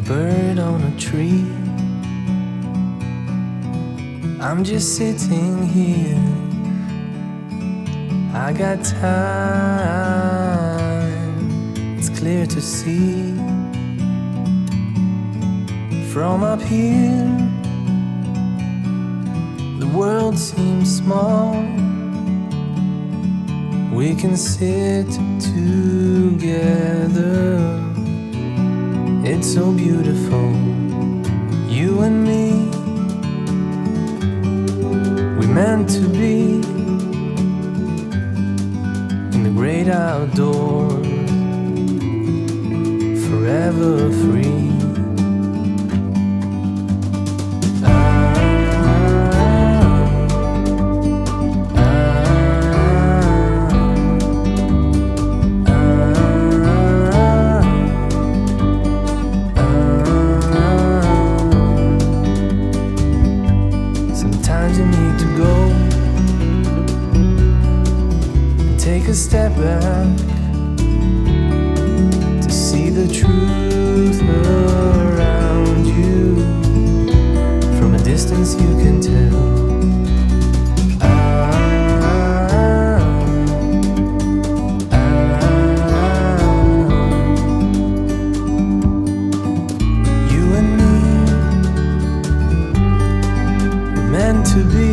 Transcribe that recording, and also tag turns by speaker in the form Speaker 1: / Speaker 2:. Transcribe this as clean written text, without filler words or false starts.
Speaker 1: bird on a tree. I'm just sitting here, I got time, it's clear to see. From up here, the world seems small. We can sit together, it's so beautiful, you and me. We meant to be in the great outdoors, forever free. Sometimes you need to go and take a step back to see the truth around you. From a distance you can tell. You and me, we're meant to be